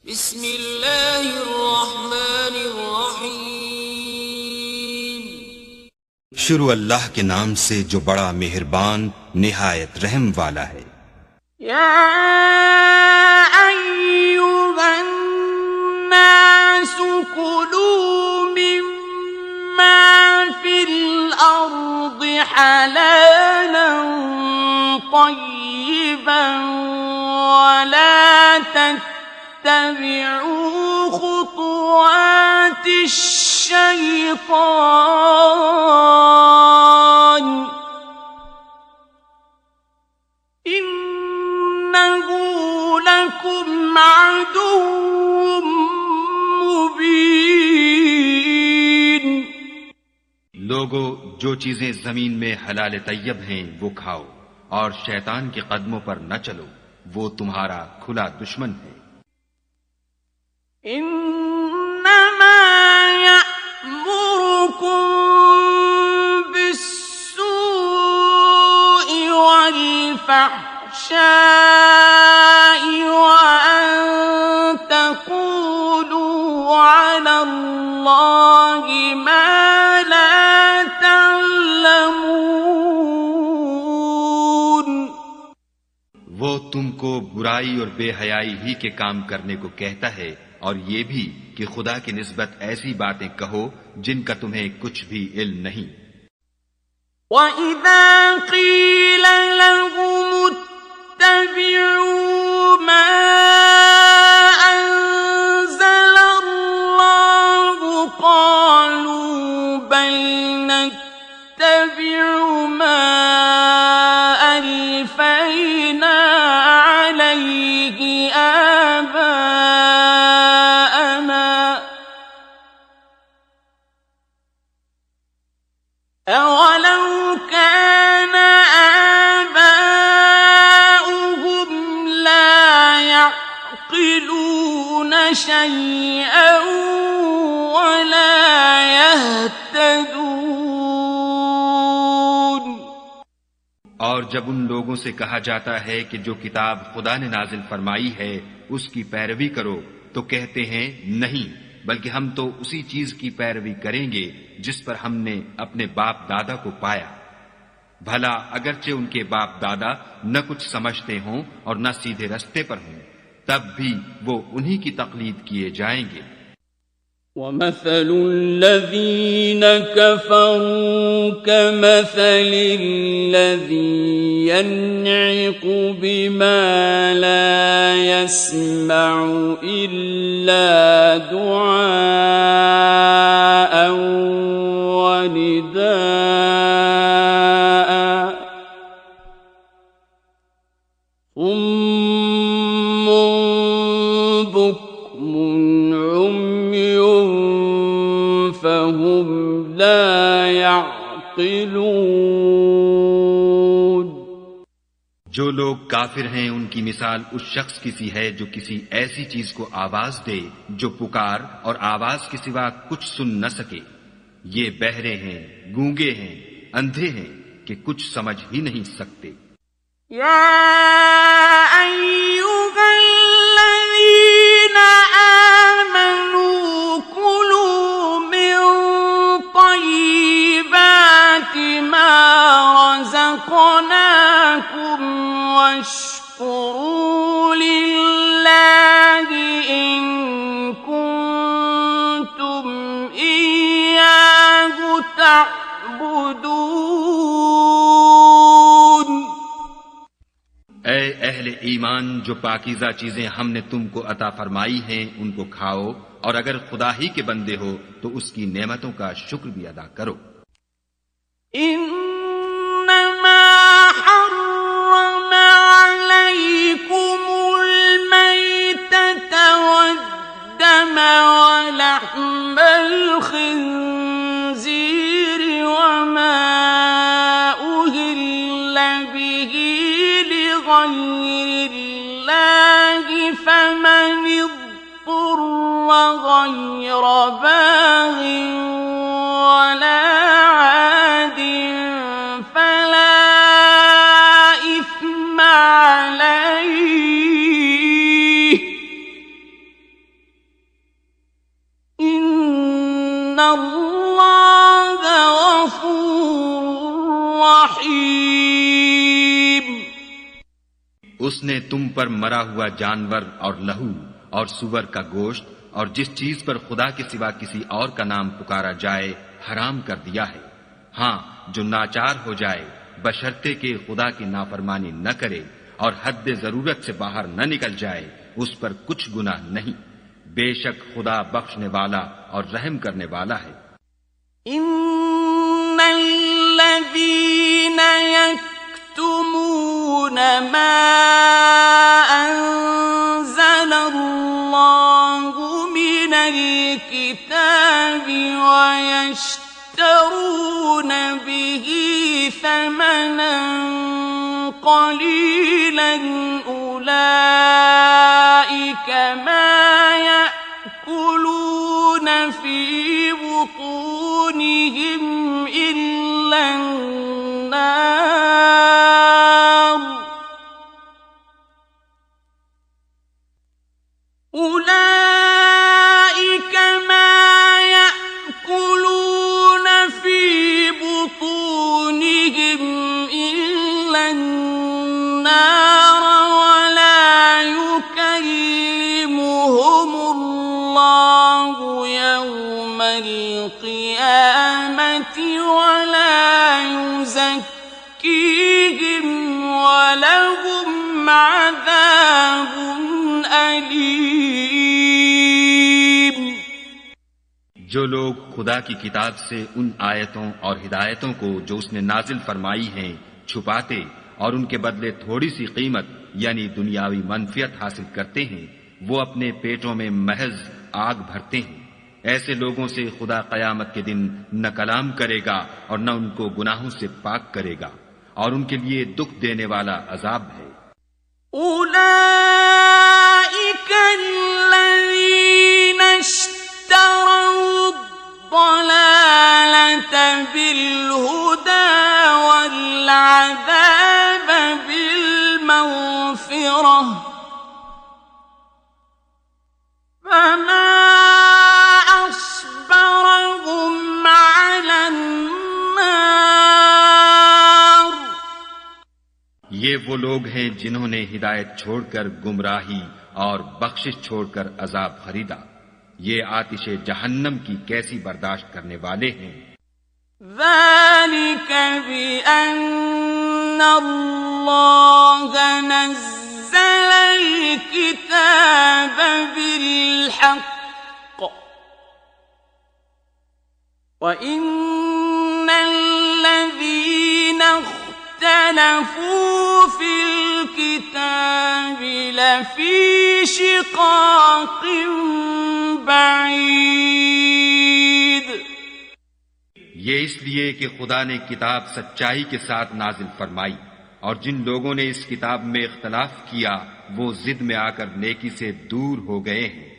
بسم اللہ الرحمن الرحیم۔ شروع اللہ کے نام سے جو بڑا مہربان نہایت رحم والا ہے۔ یا ایھا الناس کلوا مما فی الارض حلالا طیبا ولا تتبعوا خطوات الشیطان انه لکم عدو مبین۔ لوگو جو چیزیں زمین میں حلال طیب ہیں وہ کھاؤ، اور شیطان کے قدموں پر نہ چلو، وہ تمہارا کھلا دشمن ہے۔ انما یأمرکم بالسوء والفحشاء وأن تقولوا على الله ما لا تعلمون۔ وہ تم کو برائی اور بے حیائی ہی کے کام کرنے کو کہتا ہے، اور یہ بھی کہ خدا کی نسبت ایسی باتیں کہو جن کا تمہیں کچھ بھی علم نہیں۔ وَإِذَا قِيلَ لَهُمُ اتَّبِعُوا مَا أَنزَلَ اللَّهُ قَالُوا بَلْ نَتَّبِعُ مَا أَلْفَيْنَا عَلَيْهِ آبَاءَنَا أَوَلَوْ كَانَ آبَاؤُهُمْ لَا يَعْقِلُونَ شَيْئًا وَلَا يَهْتَدُونَ۔ اور جب ان لوگوں سے کہا جاتا ہے کہ جو کتاب خدا نے نازل فرمائی ہے اس کی پیروی کرو تو کہتے ہیں نہیں، بلکہ ہم تو اسی چیز کی پیروی کریں گے جس پر ہم نے اپنے باپ دادا کو پایا۔ بھلا اگرچہ ان کے باپ دادا نہ کچھ سمجھتے ہوں اور نہ سیدھے رستے پر ہوں، تب بھی وہ انہی کی تقلید کیے جائیں گے۔ وَمَثَلُ الَّذِينَ كَفَرُوا كَمَثَلِ الَّذِي يَنْعِقُ بِمَا لَا يَسْمَعُ إِلَّا دُعَاءً وَنِدَاءً صُمٌّ بُكْمٌ عُمْيٌ فَهُمْ لَا يَعْقِلُونَ۔ جو لوگ کافر ہیں ان کی مثال اس شخص کی سی ہے جو کسی ایسی چیز کو آواز دے جو پکار اور آواز کے سوا کچھ سن نہ سکے۔ یہ بہرے ہیں، گونگے ہیں، اندھے ہیں کہ کچھ سمجھ ہی نہیں سکتے۔ یا ایھا الذین آمنوا کلوا من طیبات ما رزقناکم واشکروا للہ ان کنتم ایاہ تعبدون۔ اے اہل ایمان، جو پاکیزہ چیزیں ہم نے تم کو عطا فرمائی ہیں ان کو کھاؤ، اور اگر خدا ہی کے بندے ہو تو اس کی نعمتوں کا شکر بھی ادا کرو۔ انما حرم علیکم المیتۃ والدم ولحم الخنزیر وما أهل به لغير الله فمن اضطر غير باغ ولا عاد فلا إثم عليه اللہ غفور رحیم. اس نے تم پر مرا ہوا جانور اور لہو اور سور کا گوشت اور جس چیز پر خدا کے سوا کسی اور کا نام پکارا جائے حرام کر دیا ہے. ہاں، جو ناچار ہو جائے بشرطے کہ خدا کی نافرمانی نہ کرے اور حد ضرورت سے باہر نہ نکل جائے، اس پر کچھ گناہ نہیں. بے شک خدا بخشنے والا اور رحم کرنے والا ہے. ان الذين يكتمون ما انزل الله من الكتاب ويشترون به ثمنا قليلا اولئك ما يأكلون في بطونهم إلا النار أولئك ما يأكلون في بطونهم إلا النار ولا يكلمهم الله يوم القيامة ولا يزكيهم ولهم عذاب أليم. جو لوگ خدا کی کتاب سے ان آیتوں اور ہدایتوں کو جو اس نے نازل فرمائی ہیں چھپاتے اور ان کے بدلے تھوڑی سی قیمت یعنی دنیاوی منفعت حاصل کرتے ہیں، وہ اپنے پیٹوں میں محض آگ بھرتے ہیں. ایسے لوگوں سے خدا قیامت کے دن نہ کلام کرے گا اور نہ ان کو گناہوں سے پاک کرے گا، اور ان کے لیے دکھ دینے والا عذاب ہے. أولئك الذين اشتروا الضلالة بالهدى والعذاب بالمغفرة فما أصبرهم على النار. یہ وہ لوگ ہیں جنہوں نے ہدایت چھوڑ کر گمراہی اور بخشش چھوڑ کر عذاب خریدا. یہ آتش جہنم کی کیسی برداشت کرنے والے ہیں. ذلك بأن الله نزل الكتاب بالحق وإن الذين اختلفوا في الكتاب لفي شقاق بعيد. یہ اس لیے کہ خدا نے کتاب سچائی کے ساتھ نازل فرمائی، اور جن لوگوں نے اس کتاب میں اختلاف کیا وہ ضد میں آ کر نیکی سے دور ہو گئے ہیں.